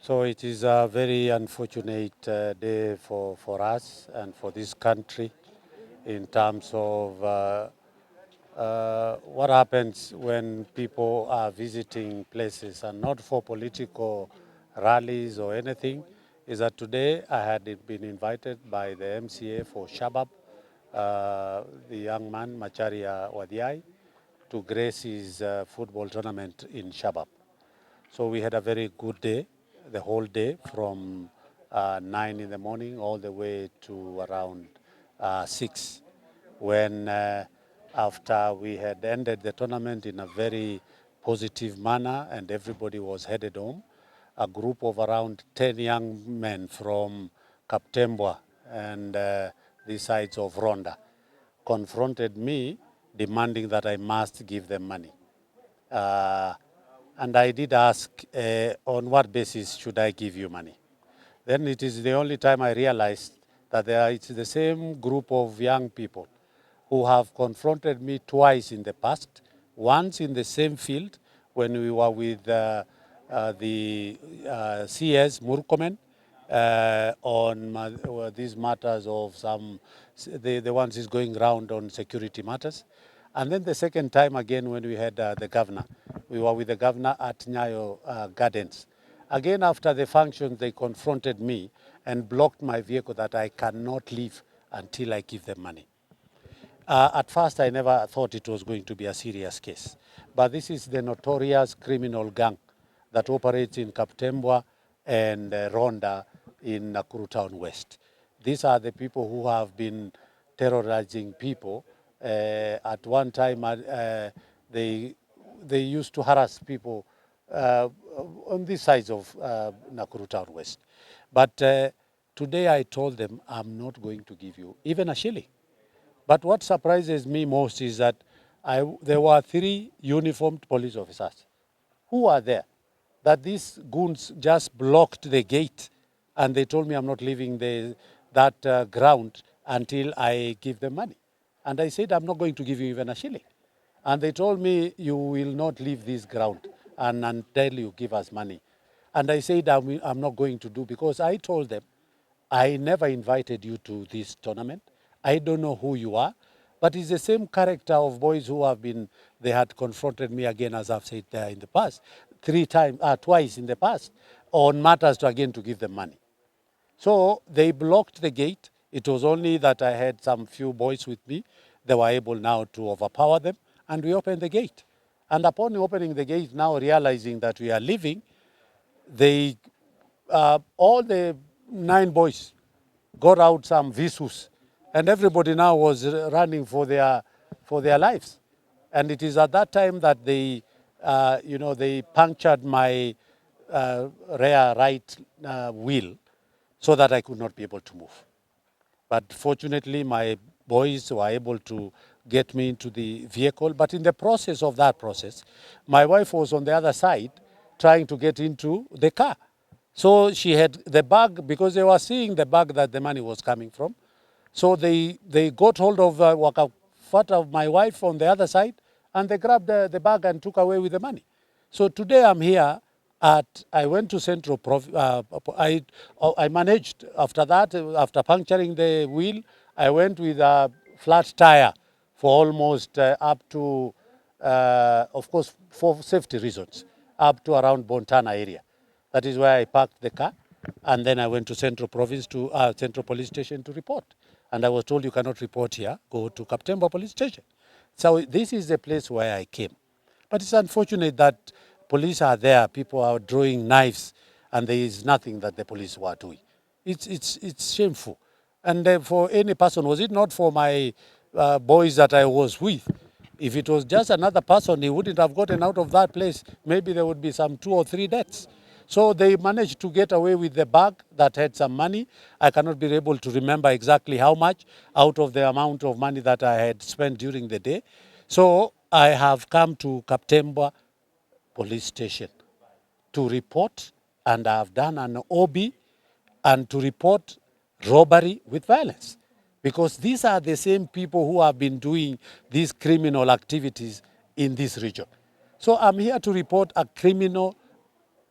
So it is a very unfortunate day for us and for this country in terms of what happens when people are visiting places and not for political rallies or anything, is that today I had been invited by the MCA for Shabab, the young man, Macharia Wadiai, to grace his football tournament in Shabab. So we had a very good day, the whole day from 9 in the morning all the way to around 6 when after we had ended the tournament in a very positive manner and everybody was headed home, a group of around 10 young men from Kaptembwa and the sides of Ronda confronted me demanding that I must give them money. Uh, and I did ask, on what basis should I give you money? Then it is the only time I realized that it's the same group of young people who have confronted me twice in the past, once in the same field when we were with the CS Murkomen on these matters of the ones is going round on security matters. And then the second time again when we had the governor, we were with the governor at Nyayo Gardens. Again, after the function, they confronted me and blocked my vehicle that I cannot leave until I give them money. At first, I never thought it was going to be a serious case. But this is the notorious criminal gang that operates in Kaptembwa and Ronda in Nakuru Town West. These are the people who have been terrorizing people. At one time, they used to harass people on these sides of Nakuru Town West. But today I told them I'm not going to give you even a shilling. But what surprises me most is that there were 3 uniformed police officers who are there, that these goons just blocked the gate and they told me I'm not leaving that ground until I give them money. And I said, I'm not going to give you even a shilling. And they told me, you will not leave this ground until you give us money. And I said, I'm not going to do, because I told them, I never invited you to this tournament. I don't know who you are, but it's the same character of boys who have been, they had confronted me again, as I've said there in the past, twice in the past, on matters to again to give them money. So they blocked the gate. It was only that I had some few boys with me. They were able now to overpower them, and we opened the gate. And upon opening the gate, now realizing that we are leaving, they, all the 9 boys got out some visus, and everybody now was running for their lives. And it is at that time that they, they punctured my rear right wheel so that I could not be able to move. But fortunately, my boys were able to get me into the vehicle. But in the process of that process, my wife was on the other side trying to get into the car. So she had the bag, because they were seeing the bag that the money was coming from. So they got hold of Wakafata of my wife on the other side, and they grabbed the bag and took away with the money. So today I'm here I went to Central I managed after that, after puncturing the wheel, I went with a flat tire for almost up to, of course, for safety reasons, up to around Bontana area. That is where I parked the car, and then I went to Central Central Police Station to report. And I was told, you cannot report here, go to Kaptembwa Police Station. So this is the place where I came. But it's unfortunate that police are there, people are drawing knives, and there is nothing that the police were doing. It's shameful. And for any person, was it not for my boys that I was with, if it was just another person, he wouldn't have gotten out of that place. Maybe there would be some 2 or 3 deaths. So they managed to get away with the bag that had some money. I cannot be able to remember exactly how much out of the amount of money that I had spent during the day. So I have come to Kaptembwa Police Station to report, and I have done an OB and to report robbery with violence, because these are the same people who have been doing these criminal activities in this region. So I'm here to report a criminal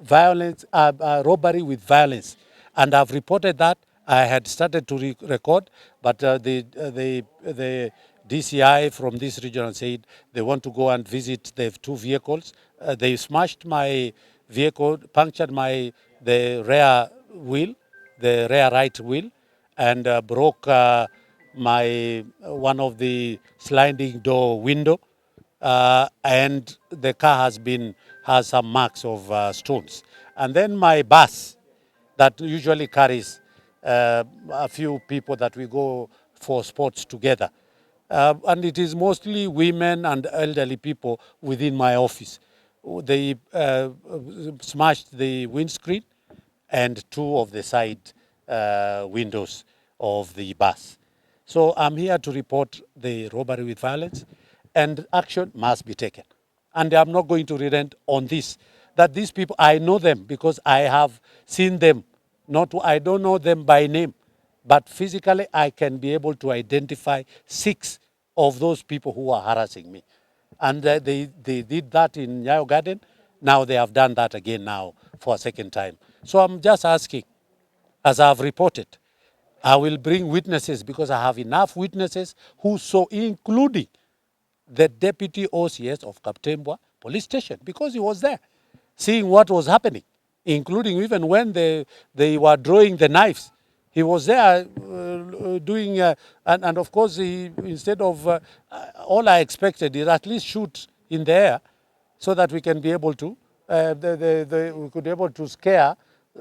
violence, robbery with violence. And I've reported that. I had started to record, but the DCI from this region said they want to go and visit the two vehicles. They smashed my vehicle, punctured the rear wheel, the rear right wheel, and broke my one of the sliding door window, and the car has some marks of stones. And then my bus that usually carries a few people that we go for sports together. And it is mostly women and elderly people within my office. They smashed the windscreen and two of the side windows of the bus. So I'm here to report the robbery with violence, and action must be taken. And I'm not going to relent on this. That these people, I know them because I have seen them. I don't know them by name, but physically I can be able to identify 6 of those people who are harassing me. And they did that in Nyayo Garden. Now they have done that again now for a second time. So I'm just asking, as I've reported, I will bring witnesses because I have enough witnesses who saw, including the deputy OCS of Kaptembwa police station, because he was there seeing what was happening, including even when they were drawing the knives. He was there doing, and of course, instead of, all I expected is at least shoot in the air so that we can be able to, we could be able to scare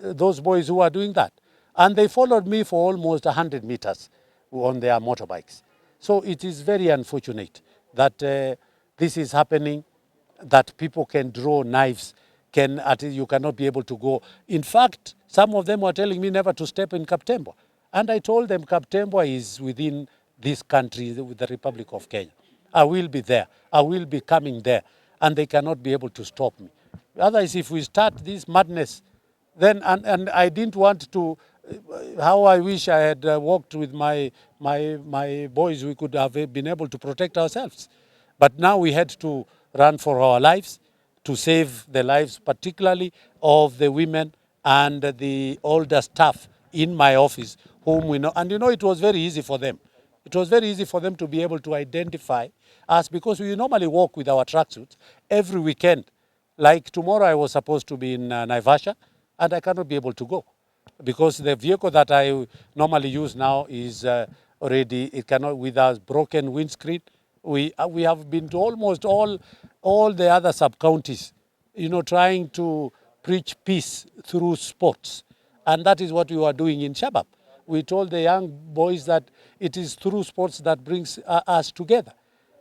those boys who are doing that. And they followed me for almost 100 meters on their motorbikes. So it is very unfortunate that this is happening, that people can draw knives, you cannot be able to go. In fact, some of them were telling me never to step in Kaptembwa. And I told them Kaptembwa is within this country, with the Republic of Kenya. I will be there. I will be coming there. And they cannot be able to stop me. Otherwise, if we start this madness, then, and I didn't want to, how I wish I had worked with my boys, we could have been able to protect ourselves. But now we had to run for our lives, to save the lives, particularly of the women and the older staff in my office, whom we know. And it was very easy for them. It was very easy for them to be able to identify us because we normally walk with our tracksuits every weekend. Like tomorrow I was supposed to be in Naivasha, and I cannot be able to go because the vehicle that I normally use now is already, it cannot, with a broken windscreen. We have been to almost all the other sub-counties, trying to preach peace through sports. And that is what we were doing in Shabab. We told the young boys that it is through sports that brings us together.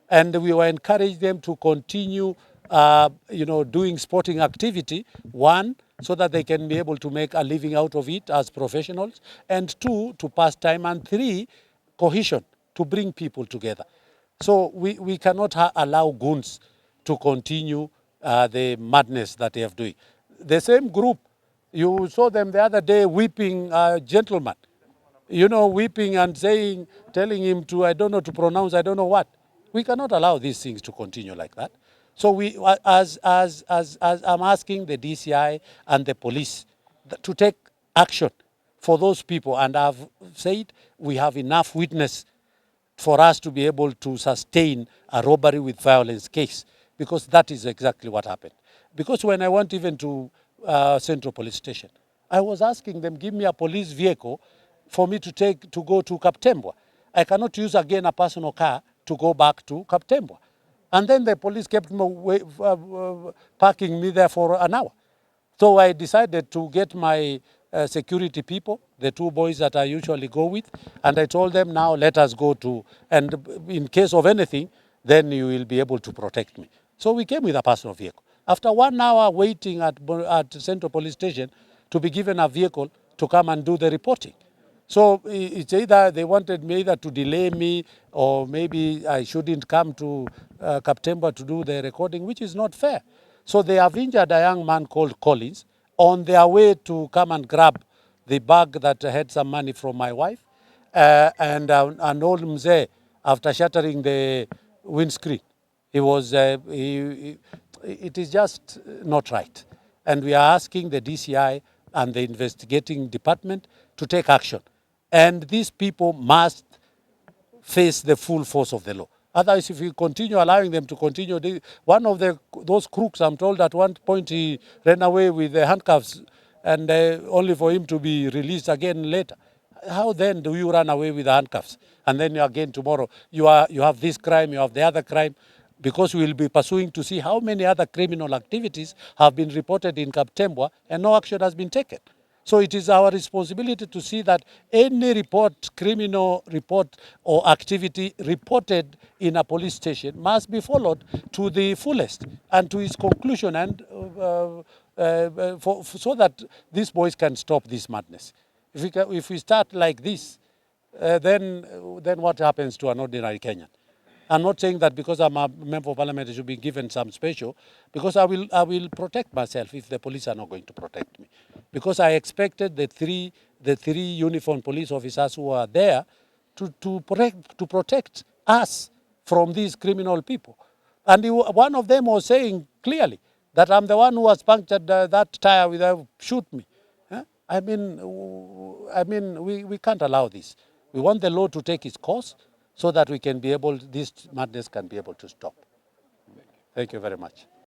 And we were encouraging them to continue, doing sporting activity, one, so that they can be able to make a living out of it as professionals, and two, to pass time, and three, cohesion, to bring people together. So we cannot allow goons to continue the madness that they are doing. The same group, you saw them the other day whipping a gentleman, whipping and telling him to, I don't know, to pronounce, I don't know what. We cannot allow these things to continue like that. So as I'm asking the DCI and the police to take action for those people, and I've said we have enough witness for us to be able to sustain a robbery with violence case, because that is exactly what happened. Because when I went even to Central Police Station, I was asking them, give me a police vehicle for me to go to Kaptembwa. I cannot use again a personal car to go back to Kaptembwa. And then the police kept parking me there for an hour. So I decided to get my security people, the two boys that I usually go with, and I told them, now let us go to, and in case of anything, then you will be able to protect me. So we came with a personal vehicle. After 1 hour waiting at Central Police Station to be given a vehicle to come and do the reporting. So it's either they wanted me either to delay me, or maybe I shouldn't come to Kaptembwa to do the recording, which is not fair. So they have injured a young man called Collins on their way to come and grab the bag that had some money from my wife, and an old mzee, after shattering the windscreen. It is just not right. And we are asking the DCI and the investigating department to take action. And these people must face the full force of the law. Otherwise, if we continue allowing them to continue, one of those crooks, I'm told at one point he ran away with the handcuffs and only for him to be released again later. How then do you run away with the handcuffs? And then again tomorrow, you have this crime, you have the other crime, because we will be pursuing to see how many other criminal activities have been reported in Kaptembwa and no action has been taken. So it is our responsibility to see that any report, criminal report or activity reported in a police station must be followed to the fullest and to its conclusion, and so that these boys can stop this madness. If we start like this, then what happens to an ordinary Kenyan? I'm not saying that because I'm a member of parliament I should be given some special, because I will protect myself if the police are not going to protect me. Because I expected the three uniformed police officers who are there to protect us from these criminal people. And one of them was saying clearly that I'm the one who has punctured that tire without shoot me. Huh? I mean, we can't allow this. We want the law to take its course, so that we can be able, this madness can be able to stop. Thank you very much.